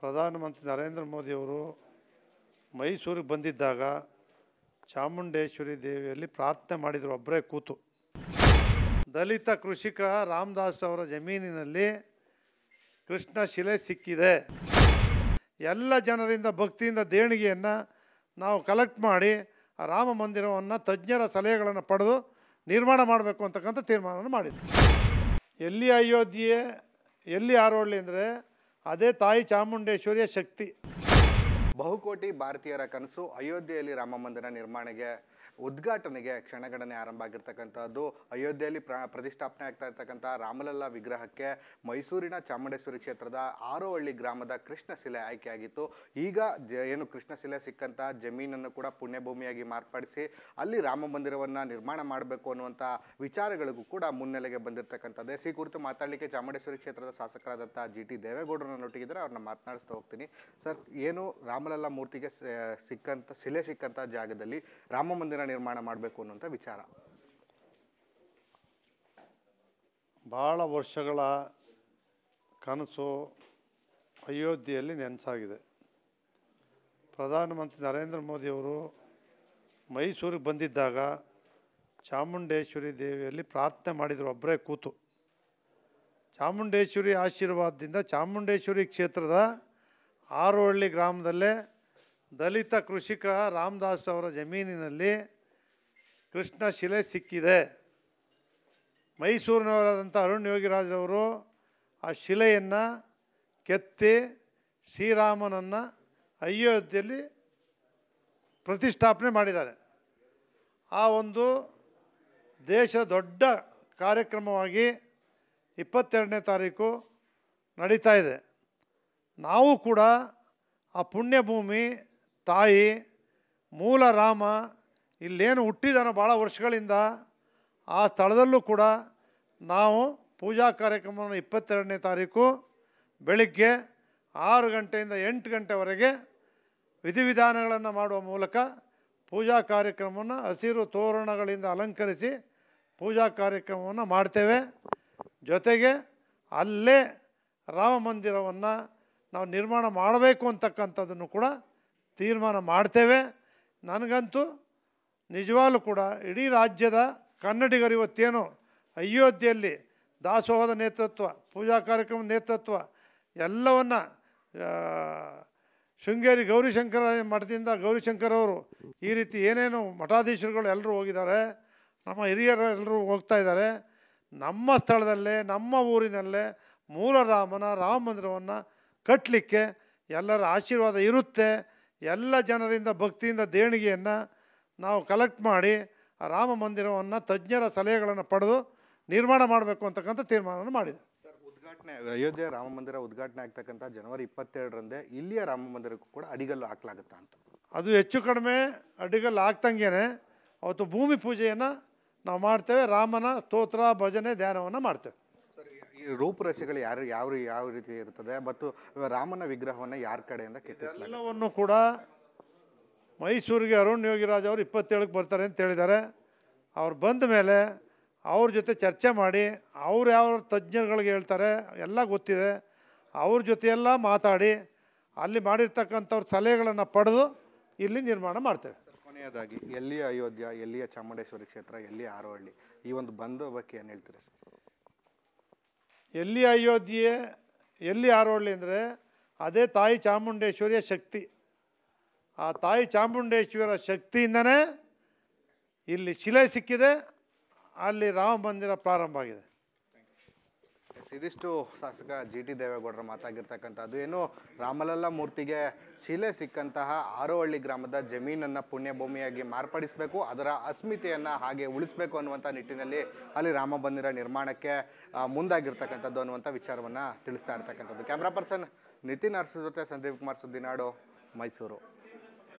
ಪ್ರಧಾನಮಂತ್ರಿ ನರೇಂದ್ರ ಮೋದಿಯವರು ಮೈಸೂರಿಗೆ ಬಂದಿದ್ದಾಗ ಚಾಮುಂಡೇಶ್ವರಿ ದೇವಿಯಲ್ಲಿ ಪ್ರಾರ್ಥನೆ ಮಾಡಿದರು ಒಬ್ಬರೇ ಕೂತು. ದಲಿತ ಕೃಷಿಕ ರಾಮದಾಸ್ ಅವರ ಜಮೀನಿನಲ್ಲಿ ಕೃಷ್ಣ ಶಿಲೆ ಸಿಕ್ಕಿದೆ. ಎಲ್ಲ ಜನರಿಂದ ಭಕ್ತಿಯಿಂದ ದೇಣಿಗೆಯನ್ನು ನಾವು ಕಲೆಕ್ಟ್ ಮಾಡಿ ಆ ರಾಮ ಮಂದಿರವನ್ನು ತಜ್ಞರ ಸಲಹೆಗಳನ್ನು ಪಡೆದು ನಿರ್ಮಾಣ ಮಾಡಬೇಕು ಅಂತಕ್ಕಂಥ ತೀರ್ಮಾನವನ್ನು ಮಾಡಿದ್ರು. ಎಲ್ಲಿ ಅಯೋಧ್ಯೆ ಎಲ್ಲಿ ಆರೋಹಳ್ಳಿ ಅಂದರೆ ಅದೇ ತಾಯಿ ಚಾಮುಂಡೇಶ್ವರಿಯ ಶಕ್ತಿ. ಬಹುಕೋಟಿ ಭಾರತೀಯರ ಕನಸು ಅಯೋಧ್ಯೆಯಲ್ಲಿ ರಾಮ ಮಂದಿರ ನಿರ್ಮಾಣಕ್ಕೆ ಉದ್ಘಾಟನೆಗೆ ಕ್ಷಣಗಣನೆ ಆರಂಭ ಆಗಿರ್ತಕ್ಕಂಥದ್ದು. ಅಯೋಧ್ಯೆಯಲ್ಲಿ ಪ್ರತಿಷ್ಠಾಪನೆ ಆಗ್ತಾ ಇರ್ತಕ್ಕಂಥ ರಾಮಲಲ್ಲ ವಿಗ್ರಹಕ್ಕೆ ಮೈಸೂರಿನ ಚಾಮುಂಡೇಶ್ವರಿ ಕ್ಷೇತ್ರದ ಆರೋಹಳ್ಳಿ ಗ್ರಾಮದ ಕೃಷ್ಣ ಶಿಲೆ ಆಯ್ಕೆಯಾಗಿತ್ತು. ಈಗ ಏನು ಕೃಷ್ಣ ಶಿಲೆ ಸಿಕ್ಕಂಥ ಜಮೀನನ್ನು ಕೂಡ ಪುಣ್ಯಭೂಮಿಯಾಗಿ ಮಾರ್ಪಡಿಸಿ ಅಲ್ಲಿ ರಾಮ ಮಂದಿರವನ್ನು ನಿರ್ಮಾಣ ಮಾಡಬೇಕು ಅನ್ನುವಂಥ ವಿಚಾರಗಳಿಗೂ ಕೂಡ ಮುನ್ನೆಲೆಗೆ ಬಂದಿರತಕ್ಕಂಥದ್ದೇ. ಈ ಕುರಿತು ಮಾತಾಡಲಿಕ್ಕೆ ಚಾಮುಂಡೇಶ್ವರಿ ಕ್ಷೇತ್ರದ ಶಾಸಕರಾದಂಥ ಜಿ.ಟಿ. ದೇವೇಗೌಡರನ್ನ ನೊಟ್ಟಿಗಿದ್ದಾರೆ. ಅವ್ರನ್ನ ಮಾತನಾಡಿಸ್ತಾ ಹೋಗ್ತೀನಿ. ಸರ್, ಏನು ರಾಮಲಲ್ಲ ಮೂರ್ತಿಗೆ ಶಿಲೆ ಸಿಕ್ಕಂಥ ಜಾಗದಲ್ಲಿ ರಾಮ ಮಂದಿರ ನಿರ್ಮಾಣ ಮಾಡಬೇಕು ಅನ್ನುವಂಥ ವಿಚಾರ ಭಾಳ ವರ್ಷಗಳ ಕನಸು ಅಯೋಧ್ಯೆಯಲ್ಲಿ ನೆನಸಾಗಿದೆ. ಪ್ರಧಾನಮಂತ್ರಿ ನರೇಂದ್ರ ಮೋದಿಯವರು ಮೈಸೂರಿಗೆ ಬಂದಿದ್ದಾಗ ಚಾಮುಂಡೇಶ್ವರಿ ದೇವಿಯಲ್ಲಿ ಪ್ರಾರ್ಥನೆ ಮಾಡಿದರು ಒಬ್ಬರೇ ಕೂತು. ಚಾಮುಂಡೇಶ್ವರಿ ಆಶೀರ್ವಾದದಿಂದ ಚಾಮುಂಡೇಶ್ವರಿ ಕ್ಷೇತ್ರದ ಆರೋಹಳ್ಳಿ ಗ್ರಾಮದಲ್ಲೇ ದಲಿತ ಕೃಷಿಕ ರಾಮದಾಸ್ ಅವರ ಜಮೀನಿನಲ್ಲಿ ಕೃಷ್ಣ ಶಿಲೆ ಸಿಕ್ಕಿದೆ. ಮೈಸೂರಿನವರಾದಂಥ ಅರುಣ್ ಯೋಗಿರಾಜ್ರವರು ಆ ಶಿಲೆಯನ್ನು ಕೆತ್ತಿ ಶ್ರೀರಾಮನನ್ನು ಅಯೋಧ್ಯೆಯಲ್ಲಿ ಪ್ರತಿಷ್ಠಾಪನೆ ಮಾಡಿದ್ದಾರೆ. ಆ ಒಂದು ದೇಶದ ದೊಡ್ಡ ಕಾರ್ಯಕ್ರಮವಾಗಿ 22ನೇ ತಾರೀಕು ನಡೀತಾ ಇದೆ. ನಾವು ಕೂಡ ಆ ಪುಣ್ಯಭೂಮಿ ತಾಯಿ ಮೂಲ ರಾಮ ಇಲ್ಲೇನು ಹುಟ್ಟಿದಾನೋ ಭಾಳ ವರ್ಷಗಳಿಂದ ಆ ಸ್ಥಳದಲ್ಲೂ ಕೂಡ ನಾವು ಪೂಜಾ ಕಾರ್ಯಕ್ರಮವನ್ನು 22ನೇ ತಾರೀಕು ಬೆಳಗ್ಗೆ 6 ಗಂಟೆಯಿಂದ 8 ಗಂಟೆವರೆಗೆ ವಿಧಿವಿಧಾನಗಳನ್ನು ಮಾಡುವ ಮೂಲಕ ಪೂಜಾ ಕಾರ್ಯಕ್ರಮವನ್ನು ಹಸಿರು ತೋರಣಗಳಿಂದ ಅಲಂಕರಿಸಿ ಪೂಜಾ ಕಾರ್ಯಕ್ರಮವನ್ನು ಮಾಡ್ತೇವೆ. ಜೊತೆಗೆ ಅಲ್ಲೇ ರಾಮ ಮಂದಿರವನ್ನು ನಾವು ನಿರ್ಮಾಣ ಮಾಡಬೇಕು ಅಂತಕ್ಕಂಥದ್ದನ್ನು ಕೂಡ ತೀರ್ಮಾನ ಮಾಡ್ತೇವೆ. ನನಗಂತೂ ನಿಜವಾಗ್ಲೂ ಕೂಡ ಇಡೀ ರಾಜ್ಯದ ಕನ್ನಡಿಗರು ಇವತ್ತೇನು ಅಯೋಧ್ಯೆಯಲ್ಲಿ ದಾಸೋಹದ ನೇತೃತ್ವ, ಪೂಜಾ ಕಾರ್ಯಕ್ರಮದ ನೇತೃತ್ವ ಎಲ್ಲವನ್ನು ಶೃಂಗೇರಿ ಗೌರಿಶಂಕರ ಮಠದಿಂದ ಗೌರಿಶಂಕರ್ ಅವರು ಈ ರೀತಿ ಏನೇನು ಮಠಾಧೀಶರುಗಳು ಎಲ್ಲರೂ ಹೋಗಿದ್ದಾರೆ, ನಮ್ಮ ಹಿರಿಯರು ಎಲ್ಲರೂ ಹೋಗ್ತಾ ಇದ್ದಾರೆ. ನಮ್ಮ ಸ್ಥಳದಲ್ಲೇ ನಮ್ಮ ಊರಿನಲ್ಲೇ ಮೂಲ ರಾಮ ಮಂದಿರವನ್ನು ಕಟ್ಟಲಿಕ್ಕೆ ಎಲ್ಲರ ಆಶೀರ್ವಾದ ಇರುತ್ತೆ. ಎಲ್ಲ ಜನರಿಂದ ಭಕ್ತಿಯಿಂದ ದೇಣಿಗೆಯನ್ನು ನಾವು ಕಲೆಕ್ಟ್ ಮಾಡಿ ಆ ರಾಮ ಮಂದಿರವನ್ನು ತಜ್ಞರ ಸಲಹೆಗಳನ್ನು ಪಡೆದು ನಿರ್ಮಾಣ ಮಾಡಬೇಕು ಅಂತಕ್ಕಂಥ ತೀರ್ಮಾನವನ್ನು ಮಾಡಿದೆ. ಸರ್, ಉದ್ಘಾಟನೆ ಅಯೋಧ್ಯೆ ರಾಮ ಮಂದಿರ ಉದ್ಘಾಟನೆ ಆಗ್ತಕ್ಕಂಥ ಜನವರಿ 22ರಂದೇ ಇಲ್ಲಿಯ ರಾಮ ಮಂದಿರಕ್ಕೂ ಕೂಡ ಅಡಿಗಲ್ಲು ಹಾಕಲಾಗುತ್ತಾ ಅಂತ? ಅದು ಹೆಚ್ಚು ಕಡಿಮೆ ಅಡಿಗಲ್ಲು ಆಗ್ತಂಗೆ ಅವತ್ತು ಭೂಮಿ ಪೂಜೆಯನ್ನು ನಾವು ಮಾಡ್ತೇವೆ. ರಾಮನ ಸ್ತೋತ್ರ ಭಜನೆ ಧ್ಯಾನವನ್ನು ಮಾಡ್ತೇವೆ. ಈ ರೂಪುರೇಷೆಗಳು ಯಾವ ರೀತಿ ಇರ್ತದೆ ಮತ್ತು ರಾಮನ ವಿಗ್ರಹವನ್ನು ಯಾರ ಕಡೆಯಿಂದ ಕೆತ್ತಿಸಲಾಗಿದೆ? ಎಲ್ಲವನ್ನು ಕೂಡ ಮೈಸೂರಿಗೆ ಅರುಣ್ ಯೋಗಿರಾಜ್ ಅವರು 27ಕ್ಕೆ ಬರ್ತಾರೆ ಅಂತ ಹೇಳಿದ್ದಾರೆ. ಅವ್ರು ಬಂದ ಮೇಲೆ ಅವ್ರ ಜೊತೆ ಚರ್ಚೆ ಮಾಡಿ ಅವ್ರು ಯಾವ ತಜ್ಞರುಗಳಿಗೆ ಹೇಳ್ತಾರೆ ಎಲ್ಲ ಗೊತ್ತಿದೆ. ಅವ್ರ ಜೊತೆಯೆಲ್ಲ ಮಾತಾಡಿ ಅಲ್ಲಿ ಮಾಡಿರ್ತಕ್ಕಂಥವ್ರ ಸಲಹೆಗಳನ್ನು ಪಡೆದು ಇಲ್ಲಿ ನಿರ್ಮಾಣ ಮಾಡ್ತೇವೆ. ಕೊನೆಯದಾಗಿ ಎಲ್ಲಿಯ ಅಯೋಧ್ಯ, ಎಲ್ಲಿಯ ಚಾಮುಂಡೇಶ್ವರಿ ಕ್ಷೇತ್ರ, ಎಲ್ಲಿಯ ಆರೋಹಳ್ಳಿ, ಈ ಒಂದು ಬಂದ ಬಗ್ಗೆ ಏನು ಹೇಳ್ತೀರಿ ಸರ್? ಎಲ್ಲಿ ಅಯೋಧ್ಯೆ ಎಲ್ಲಿ ಆರೋಹಳ್ಳಿ ಅಂದರೆ ಅದೇ ತಾಯಿ ಚಾಮುಂಡೇಶ್ವರಿಯ ಶಕ್ತಿ. ಆ ತಾಯಿ ಚಾಮುಂಡೇಶ್ವರಿಯ ಶಕ್ತಿಯಿಂದನೇ ಇಲ್ಲಿ ಶಿಲೆ ಸಿಕ್ಕಿದೆ, ಅಲ್ಲಿ ರಾಮ ಮಂದಿರ ಪ್ರಾರಂಭ ಆಗಿದೆ. ಇದಿಷ್ಟು ಶಾಸಕ ಜಿ.ಟಿ. ದೇವೇಗೌಡರ ಮಾತಾಗಿರ್ತಕ್ಕಂಥದ್ದು. ಏನು ರಾಮಲಲ್ಲ ಮೂರ್ತಿಗೆ ಶಿಲೆ ಸಿಕ್ಕಂತಹ ಆರೋಹಳ್ಳಿ ಗ್ರಾಮದ ಜಮೀನನ್ನು ಪುಣ್ಯಭೂಮಿಯಾಗಿ ಮಾರ್ಪಡಿಸಬೇಕು, ಅದರ ಅಸ್ಮಿತೆಯನ್ನು ಹಾಗೆ ಉಳಿಸಬೇಕು ಅನ್ನುವಂಥ ನಿಟ್ಟಿನಲ್ಲಿ ಅಲ್ಲಿ ರಾಮ ಮಂದಿರ ನಿರ್ಮಾಣಕ್ಕೆ ಮುಂದಾಗಿರ್ತಕ್ಕಂಥದ್ದು ಅನ್ನುವಂಥ ವಿಚಾರವನ್ನು ತಿಳಿಸ್ತಾ ಇರ್ತಕ್ಕಂಥದ್ದು. ಕ್ಯಾಮ್ರಾ ಪರ್ಸನ್ ನಿತಿನ್ ಅರಸು ಜೊತೆ ಸಂದೀಪ್ ಕುಮಾರ್, ಸುದ್ದಿನಾಡು, ಮೈಸೂರು.